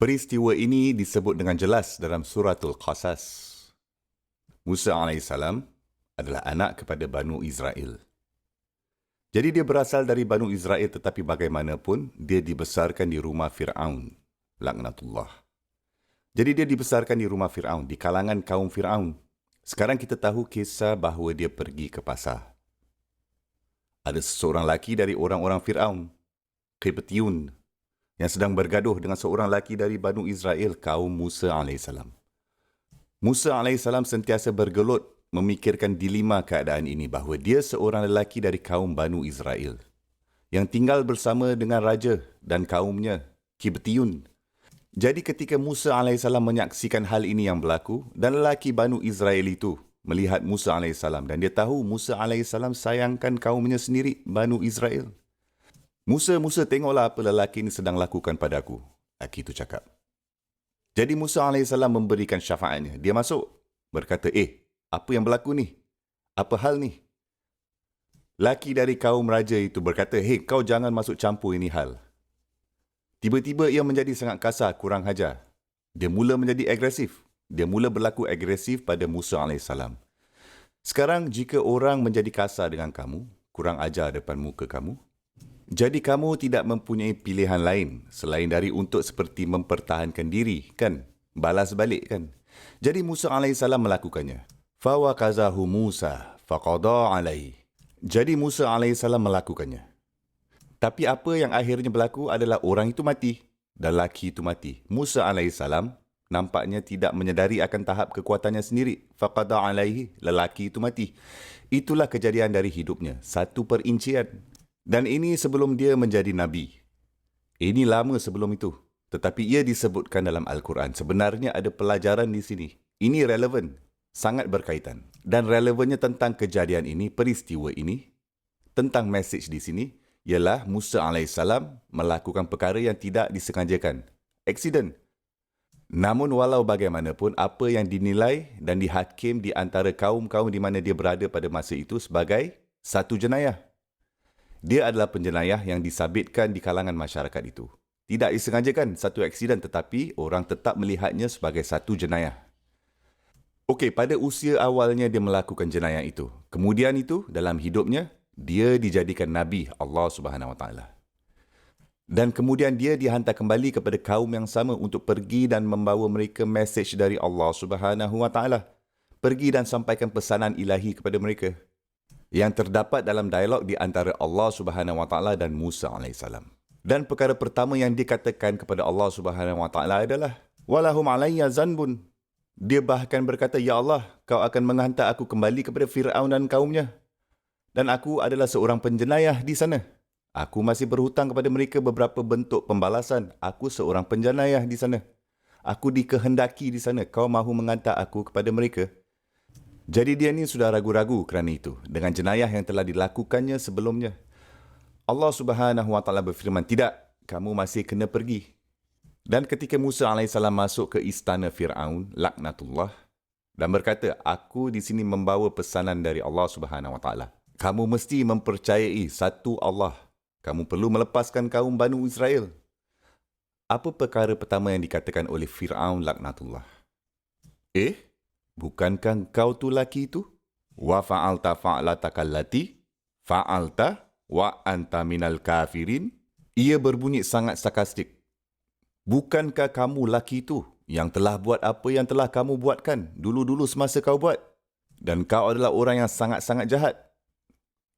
Peristiwa ini disebut dengan jelas dalam suratul Qasas. Musa AS adalah anak kepada Banu Israel. Jadi dia berasal dari Banu Israel, tetapi bagaimanapun dia dibesarkan di rumah Fir'aun, laknatullah. Jadi dia dibesarkan di rumah Fir'aun, di kalangan kaum Fir'aun. Sekarang kita tahu kisah bahawa dia pergi ke pasar. Ada seseorang lelaki dari orang-orang Fir'aun, Qibtiyun, yang sedang bergaduh dengan seorang lelaki dari Banu Israel, kaum Musa AS. Musa AS sentiasa bergelut memikirkan dilema keadaan ini bahawa dia seorang lelaki dari kaum Banu Israel yang tinggal bersama dengan raja dan kaumnya, Qibtiyun. Jadi ketika Musa AS menyaksikan hal ini yang berlaku dan lelaki Banu Israel itu melihat Musa AS dan dia tahu Musa AS sayangkan kaumnya sendiri, Banu Israel. Musa, tengoklah apa lelaki ini sedang lakukan padaku. Lelaki itu cakap. Jadi Musa AS memberikan syafaatnya. Dia masuk, berkata, apa yang berlaku ni? Apa hal ni? Lelaki dari kaum raja itu berkata, kau jangan masuk campur ini hal. Tiba-tiba ia menjadi sangat kasar, kurang hajar. Dia mula menjadi agresif. Dia mula berlaku agresif pada Musa AS. Sekarang jika orang menjadi kasar dengan kamu, kurang ajar depan muka kamu, jadi kamu tidak mempunyai pilihan lain selain dari untuk seperti mempertahankan diri, kan? Balas balik, kan? Jadi Musa AS melakukannya. Fawakazahu Musa faqada alaihi. Jadi Musa AS melakukannya. Tapi apa yang akhirnya berlaku adalah orang itu mati dan lelaki itu mati. Musa AS nampaknya tidak menyedari akan tahap kekuatannya sendiri. Faqada alaihi, lelaki itu mati. Itulah kejadian dari hidupnya, satu perincian. Dan ini sebelum dia menjadi Nabi. Ini lama sebelum itu. Tetapi ia disebutkan dalam Al-Quran. Sebenarnya ada pelajaran di sini. Ini relevan. Sangat berkaitan. Dan relevannya tentang kejadian ini, peristiwa ini, tentang mesej di sini, ialah Musa AS melakukan perkara yang tidak disengajakan. Aksiden. Namun walau bagaimanapun, apa yang dinilai dan dihakim di antara kaum-kaum di mana dia berada pada masa itu sebagai satu jenayah. Dia adalah penjenayah yang disabitkan di kalangan masyarakat itu. Tidak disengajakan satu aksiden, tetapi orang tetap melihatnya sebagai satu jenayah. Okey, pada usia awalnya dia melakukan jenayah itu. Kemudian itu, dalam hidupnya, dia dijadikan Nabi Allah SWT. Dan kemudian dia dihantar kembali kepada kaum yang sama untuk pergi dan membawa mereka mesej dari Allah SWT. Pergi dan sampaikan pesanan ilahi kepada mereka yang terdapat dalam dialog di antara Allah SWT dan Musa AS. Dan perkara pertama yang dikatakan kepada Allah SWT adalah walahum alayya zanbun. Dia bahkan berkata, ya Allah, kau akan menghantar aku kembali kepada Fir'aun dan kaumnya. Dan aku adalah seorang penjenayah di sana. Aku masih berhutang kepada mereka beberapa bentuk pembalasan. Aku seorang penjenayah di sana. Aku dikehendaki di sana. Kau mahu menghantar aku kepada mereka. Jadi dia ni sudah ragu-ragu kerana itu dengan jenayah yang telah dilakukannya sebelumnya. Allah SWT berfirman, tidak, kamu masih kena pergi. Dan ketika Musa AS masuk ke istana Fir'aun, laknatullah, dan berkata, aku di sini membawa pesanan dari Allah SWT. Kamu mesti mempercayai satu Allah. Kamu perlu melepaskan kaum Banu Israel. Apa perkara pertama yang dikatakan oleh Fir'aun, laknatullah? Bukankah kau tu laki itu? Wa fa'alta fa'lataka allati fa'alta wa anta minal kafirin. Ia berbunyi sangat sarkastik. Bukankah kamu laki itu yang telah buat apa yang telah kamu buatkan dulu-dulu semasa kau buat? Dan kau adalah orang yang sangat-sangat jahat.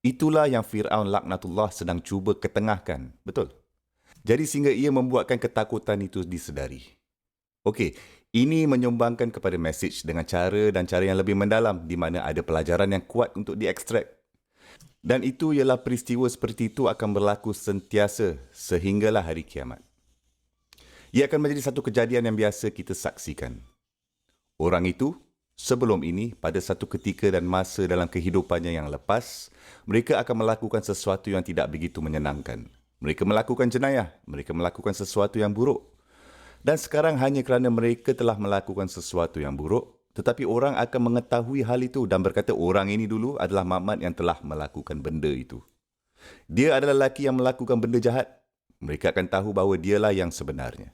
Itulah yang Fir'aun laknatullah sedang cuba ketengahkan. Betul? Jadi sehingga ia membuatkan ketakutan itu disedari. Okey. Ini menyumbangkan kepada mesej dengan cara yang lebih mendalam di mana ada pelajaran yang kuat untuk diekstrak. Dan itu ialah peristiwa seperti itu akan berlaku sentiasa sehinggalah hari kiamat. Ia akan menjadi satu kejadian yang biasa kita saksikan. Orang itu, sebelum ini, pada satu ketika dan masa dalam kehidupannya yang lepas, mereka akan melakukan sesuatu yang tidak begitu menyenangkan. Mereka melakukan jenayah, mereka melakukan sesuatu yang buruk. Dan sekarang hanya kerana mereka telah melakukan sesuatu yang buruk, tetapi orang akan mengetahui hal itu dan berkata orang ini dulu adalah Muhammad yang telah melakukan benda itu. Dia adalah lelaki yang melakukan benda jahat. Mereka akan tahu bahawa dialah yang sebenarnya.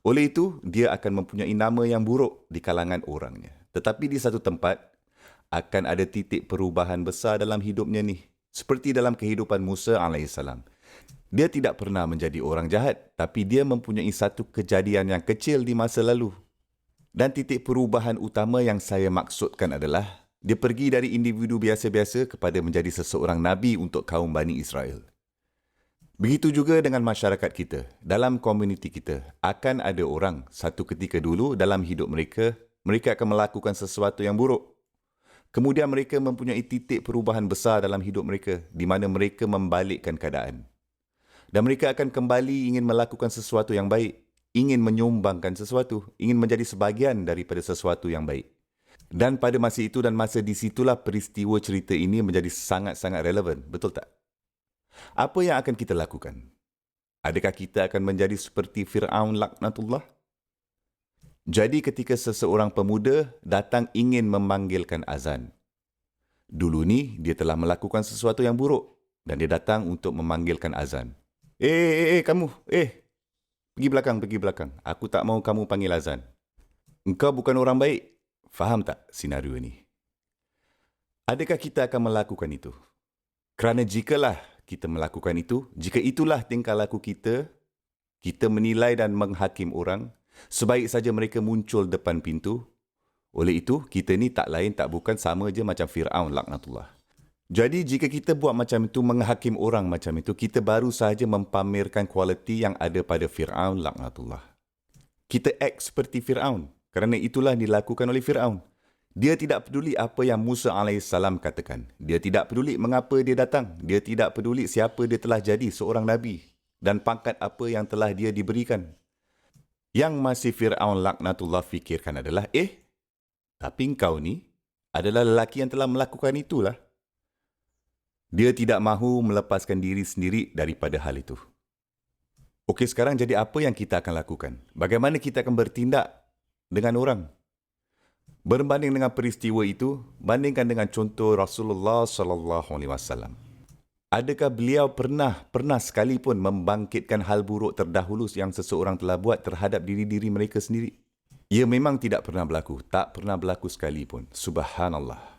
Oleh itu, dia akan mempunyai nama yang buruk di kalangan orangnya. Tetapi di satu tempat, akan ada titik perubahan besar dalam hidupnya ni. Seperti dalam kehidupan Musa AS. Dia tidak pernah menjadi orang jahat, tapi dia mempunyai satu kejadian yang kecil di masa lalu. Dan titik perubahan utama yang saya maksudkan adalah, dia pergi dari individu biasa-biasa kepada menjadi seseorang Nabi untuk kaum Bani Israel. Begitu juga dengan masyarakat kita. Dalam komuniti kita, akan ada orang satu ketika dulu dalam hidup mereka, mereka akan melakukan sesuatu yang buruk. Kemudian mereka mempunyai titik perubahan besar dalam hidup mereka, di mana mereka membalikkan keadaan. Dan mereka akan kembali ingin melakukan sesuatu yang baik, ingin menyumbangkan sesuatu, ingin menjadi sebahagian daripada sesuatu yang baik. Dan pada masa itu dan masa di situlah peristiwa cerita ini menjadi sangat-sangat relevan, betul tak? Apa yang akan kita lakukan? Adakah kita akan menjadi seperti Fir'aun laknatullah? Jadi ketika seseorang pemuda datang ingin memanggilkan azan. Dulu ni dia telah melakukan sesuatu yang buruk dan dia datang untuk memanggilkan azan. Kamu, pergi belakang. Aku tak mahu kamu panggil azan. Engkau bukan orang baik. Faham tak senario ni? Adakah kita akan melakukan itu? Kerana jikalah kita melakukan itu, jika itulah tingkah laku kita, kita menilai dan menghakim orang, sebaik saja mereka muncul depan pintu. Oleh itu, kita ni tak lain tak bukan sama je macam Fir'aun laknatullah. Jadi, jika kita buat macam itu, menghakim orang macam itu, kita baru sahaja mempamerkan kualiti yang ada pada Fir'aun laknatullah. Kita act seperti Fir'aun, kerana itulah dilakukan oleh Fir'aun. Dia tidak peduli apa yang Musa AS katakan. Dia tidak peduli mengapa dia datang. Dia tidak peduli siapa dia telah jadi seorang Nabi dan pangkat apa yang telah dia diberikan. Yang masih Fir'aun laknatullah fikirkan adalah, tapi engkau ni adalah lelaki yang telah melakukan itulah. Dia tidak mahu melepaskan diri sendiri daripada hal itu. Okey, sekarang jadi apa yang kita akan lakukan? Bagaimana kita akan bertindak dengan orang? Berbanding dengan peristiwa itu, bandingkan dengan contoh Rasulullah SAW. Adakah beliau pernah sekalipun membangkitkan hal buruk terdahulu yang seseorang telah buat terhadap diri-diri mereka sendiri? Ia memang tidak pernah berlaku, tak pernah berlaku sekalipun. Subhanallah.